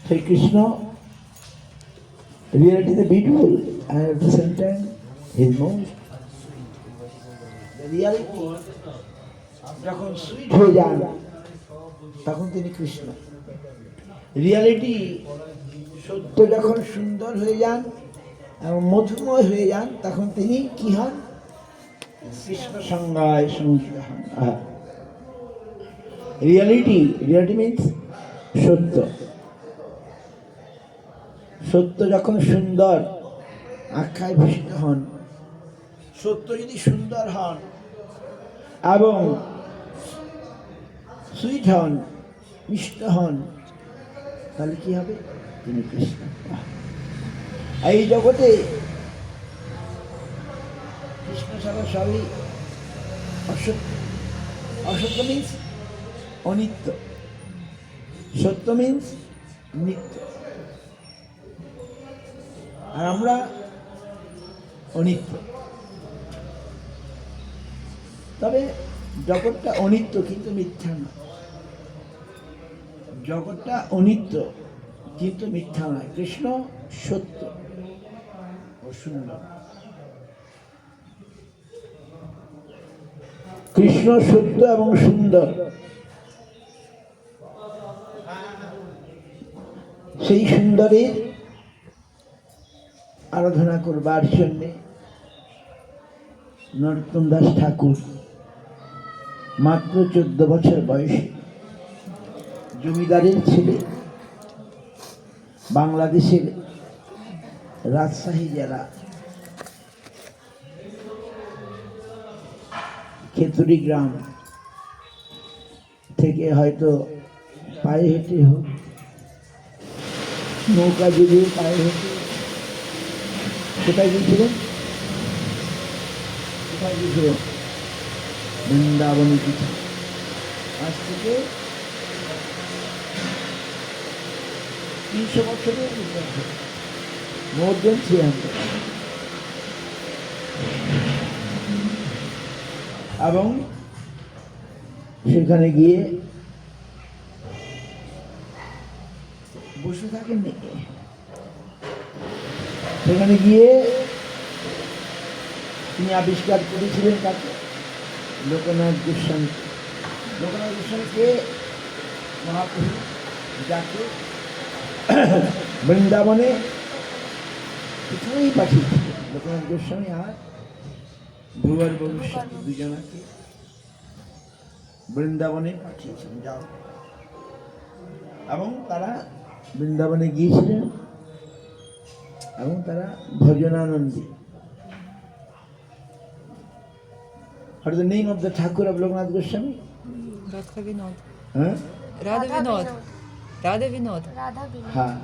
Sri Krishna reality is beautiful and at the same time his most the reality যখন sweet হয়ে যান তখন তিনি কৃষ্ণ। রিয়ালিটি সত্য যখন সুন্দর হয়ে যান এবং মধুময় হয়ে যান তখন তিনি কি হন? কৃষ্ণ সংজ্ঞায় সঙ্গীত হন। রিয়ালিটি মিনস সত্য। সত্য যখন সুন্দর আখ্যায় ভূষিত হন, সত্য যদি সুন্দর হন এবং সুইট হন, মিষ্ট হন, তাহলে কি হবে? তিনি কৃষ্ণ। এই জগতে কৃষ্ণ ছাড়া সবই অসত্য। অসত্য মিন্স অনিত্য, সত্য মিন্স নিত্য। আর আমরা অনিত্য। তবে জগৎটা অনিত্য কিন্তু মিথ্যা না। জগৎটা অনিত্য কিন্তু মিথ্যা নয়। কৃষ্ণ সত্য ও সুন্দর। কৃষ্ণ সত্য এবং সুন্দর। সেই সুন্দরের আরাধনা করবার জন্যে নরোত্তম দাস ঠাকুর মাত্র 14 বছর বয়সে জমিদারের ছেলে, বাংলাদেশের রাজশাহী জেলা খেতুরি গ্রাম থেকে হয়তো পায়ে হেঁটে হোক, নৌকা যুগে পায়ে হেঁটে কোথায় গিয়েছিলেন? কোথায় গিয়েছিলেন? বৃন্দাবনে কিছু। আজ থেকে 300 বছরের মোর দেন 300। এবং সেখানে গিয়ে বসে থাকেন নাকি? সেখানে গিয়ে তিনি আবিষ্কার করেছিলেন কাকে? লোকনাথ গোস্বামী। লোকনাথ গোস্বামীকে মহাপ্রভু যাকে বৃন্দাবনে প্রথমেই পাঠিয়েছিলেন। লোকনাথ গোস্বামী আর ভূগর্ভ গোস্বামী দুজনাকে বৃন্দাবনে পাঠিয়েছিলেন, যাও। এবং তারা বৃন্দাবনে গিয়েছিলেন এবং তারা ভজনানন্দী। What is the name of the Thakur of Lokanath Goswami? Radha Vinod. Huh? Radha Vinod. Radha Vinod. হ্যাঁ।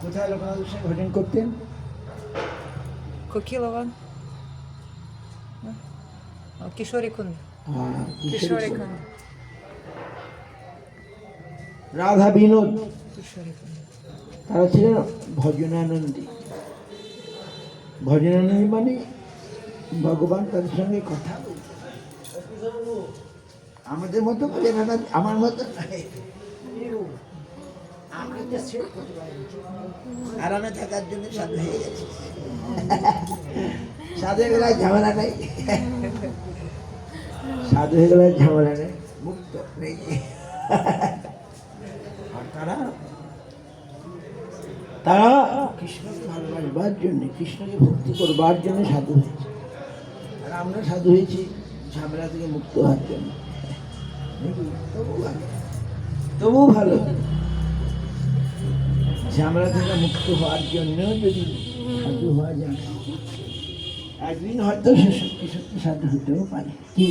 কোথায় লোকনাথ গোস্বামী ভজন করতেন? Kokilova. Kishori Kund. হ্যাঁ, Kishori Kund. Radha Binod Kishori Kund. তারা ছিলেন ভজনানন্দী। ভজনানন্দী মানে ভগবান তাদের সঙ্গে কথা বলতেন। আমাদের মতো ভজনানন্দী, আমার মতো আরামে থাকার জন্য সাধু হয়ে গেছে। সাধু হয়ে গেলে ঝামেলা নেই, সাধু হয়ে গেলে ঝামেলা নেই, মুক্ত নেই। আর তারা কৃষ্ণকে ভালোবাসবার জন্য, কৃষ্ণকে ভক্তি করবার জন্য সাধু হয়েছে। আর আমরা সাধু হয়েছি ঝামেলা থেকে মুক্ত হওয়ার জন্য। তবু ভালো, ঝামেলা থেকে মুক্ত হওয়ার জন্য যদি সাধু হওয়া যায়, একদিন হয়তো সে সত্যি সত্যি সাধু হতেও পারে। কি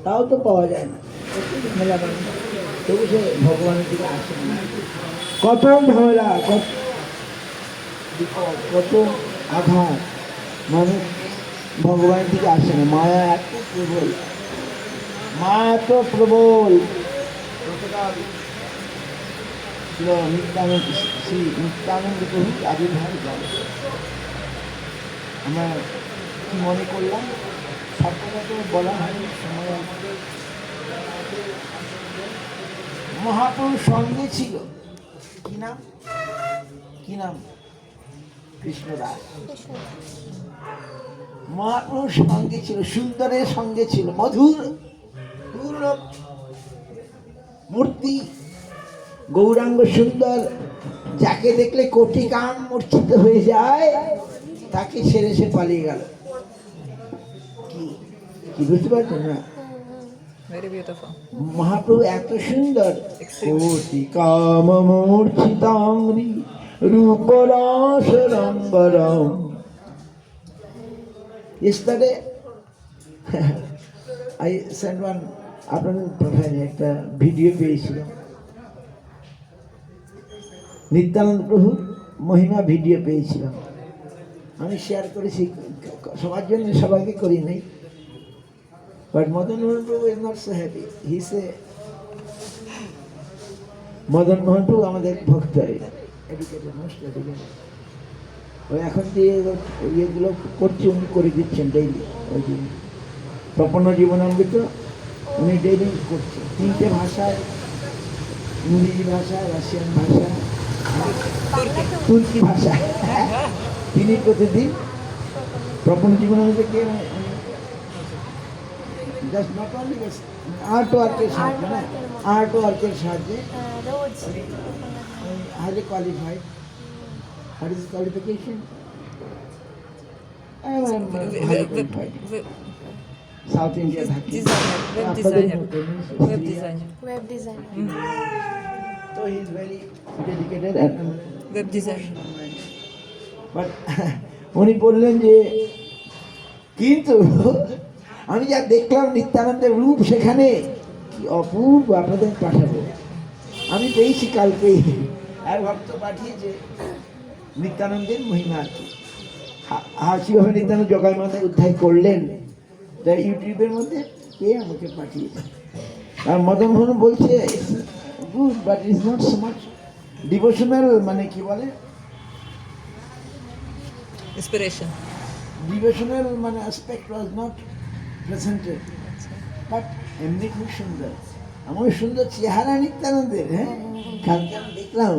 তাও তো পাওয়া যায় না, ঝামেলা মানে তবু সে ভগবানের দিকে আসে না। কত ঝামেলা, কত আঘাত, মানুষ ভগবানের দিকে আসে না। মায়া এত প্রবল, মায়া এত প্রবল। নিত্যানন্দ, শ্রী নিত্যানন্দ প্রভু আবির্ভাব করে আমরা কি মনে করলাম, সবসময় তো বলা হয় সময় মহাপুরুষ সঙ্গে ছিল। কি নাম? কি নাম? কৃষ্ণদাস। মহাপুরুষ সঙ্গে ছিল, সুন্দরের সঙ্গে ছিল, মধুর পূর্ণ মূর্তি, গৌরাঙ্গ সুন্দর, যাকে দেখলে কোটি কান মূর্ছিত হয়ে যায়, তাকে ছেড়ে সে পালিয়ে গেল। কি কি বুঝতে পারছেন না? Very beautiful. মহাপ্রভু এত সুন্দর, কোটি কাম মূর্ছিতাঙ্গি রূপ রস রঙ্গরম। Yesterday, I sent one, আপনাদের প্রোফাইলে একটা ভিডিও পেয়েছিলাম, নিত্যানন্দ প্রভুর মহিমা ভিডিও পেয়েছিলাম। আমি শেয়ার করেছি সবার জন্য, সবাইকে করি নাই। বাট মদন মোহন প্রভু ইজ নট সো হ্যাপি। হি সে মদন মোহন প্রভু আমাদের ভক্ত, এডুকেটেড, মোস্ট এডুকেটেড। ওই এখন যে ইয়েগুলো করছে উনি করে দিচ্ছেন ডেইলি। ওই যে প্রপন্ন জীবনামৃত উনি ডেইলি করছেন 3টে ভাষায়, ইংরেজি ভাষা, রাশিয়ান ভাষা, তুর্কি ভাষা। তিনি প্রতিদিন প্রপন্ন জীবনামৃতকে জাস্ট নট অনলি আর্ট ওয়ার্কের সাহায্যে, না আর্ট ওয়ার্কের সাহায্যে, highly qualified. What is qualification? I am highly qualified. South India Designer, web designer. Web designer. Web designer. So he is very dedicated and Web designer. but উনি বললেন যে কিন্তু আমি যা দেখলাম নিত্যানন্দের রূপ সেখানে কি অপূর্ব, আপনাদের পাঠাবো। আমি পেয়েছি কালকেই, আর ভক্ত পাঠিয়েছে নিত্যানন্দের মহিমা আর কি, কিভাবে নিত্যানন্দ জগাই মাথায় উদ্ধার করলেন, তা ইউটিউবের মধ্যে পেয়ে আমাকে পাঠিয়েছে। আর মদন মোহন বলছে good but is not so much devotional, মানে কি বলে Inspiration. ডিভোশনাল, মানে aspect was not presented. But এমনি খুব সুন্দর, আমার সুন্দর চেহারা নিত্যানন্দের। হ্যাঁ, কালকে আমি দেখলাম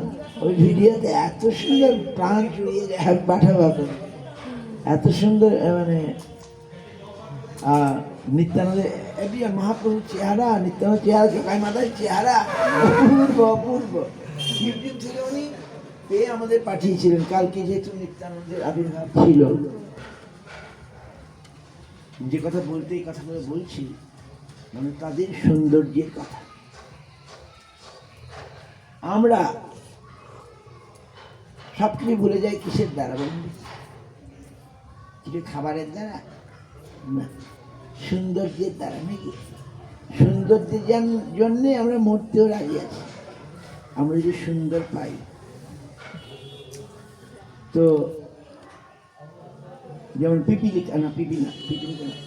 ওই ভিডিওতে, এত সুন্দর, প্রাণ জুড়িয়ে যায়, পাঠাবো আপনাকে। এত সুন্দর মানে নিত্যানন্দের মহাপ্রভুর চেহারা, নিত্যানন্দ চেহারা, জগাই মাতার চেহারা অপূর্ব অপূর্ব। ইউটিউব থেকে উনি পেয়ে আমাদের পাঠিয়েছিলেন কালকে, যেহেতু নিত্যানন্দের আবির্ভাব ছিল। যে কথা বলতে এই কথাগুলো বলছি, মানে তাদের সৌন্দর্যের কথা। আমরা সব কিছু ভুলে যাই কিসের দ্বারা বলুন? কিছু খাবারের দ্বারা না, সৌন্দর্যের দ্বারা, নাকি? সৌন্দর্যের জন্যে আমরা মরতেও রাজি আছি, আমরা যদি সুন্দর পাই। তো যেমন পিপিলিকা, না পিপিলিকা না,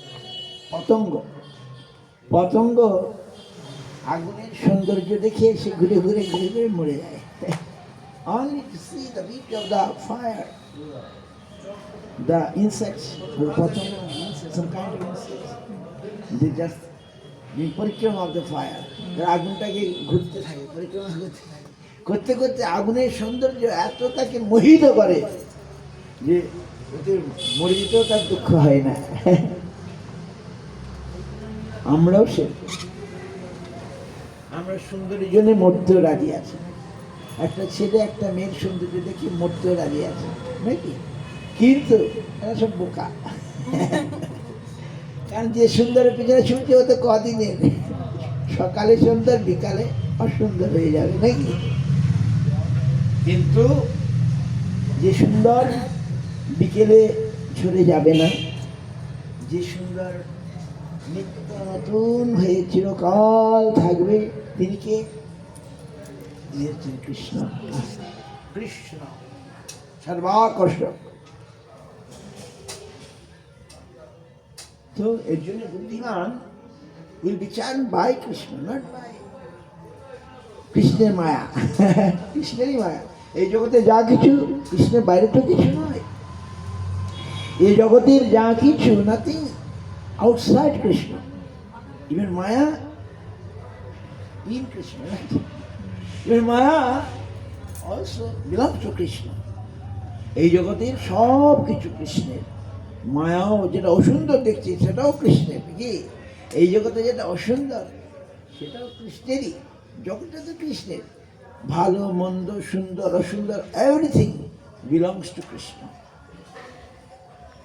পতঙ্গ, পতঙ্গ আগুনের সৌন্দর্য দেখে সে ঘুরে ঘুরে ঘুরে ঘুরে মরে যায়। Only to see the beauty of the fire, the insects, পতঙ্গ, some kind of insects, they just পরিক্রমা of the fire, আগুনটাকে ঘুরতে থাকে, পরিক্রমা করতে করতে আগুনের সৌন্দর্য এত তাকে মোহিত করে যে ওদের মরে যেতেও তার দুঃখ হয় না। আমরাও সে, আমরা সুন্দরীর জন্য মরতেও রাজি আছি। একটা ছেলে একটা মেয়ের সৌন্দর্য দেখে মরতেও রাজি আছে, নাকি? কিন্তু এরা সব বোকা। কারণ যে সুন্দরের পিছনে ছুটছে ও তো কদিনের, সকালে সুন্দর, বিকালে অসুন্দর হয়ে যাবে, নাকি? কিন্তু যে সুন্দর বিকেলে ঝরে যাবে না, যে সুন্দর নিত্য নতুন হয়ে চিরকাল থাকবে, তিনি কে? দিয়েছেন কৃষ্ণ। কৃষ্ণ সর্বাকর্ষক। তো এর জন্য বুদ্ধিমান will be charmed by Krishna, not by কৃষ্ণের মায়া। কৃষ্ণেরই মায়া। এই জগতে যা কিছু কৃষ্ণের বাইরে তো কিছু নয়। এই জগতের যা কিছু, nothing outside Krishna, even Maya in Krishna. Maya also belongs to Krishna. এই জগতের সব কিছু কৃষ্ণের। মায়াও যেটা অসুন্দর দেখছি সেটাও কৃষ্ণের, কি এই জগতে যেটা অসুন্দর সেটাও কৃষ্ণেরই। জগৎটা তো কৃষ্ণের। ভালো মন্দ সুন্দর অসুন্দর এভরিথিং বিলংস টু কৃষ্ণ।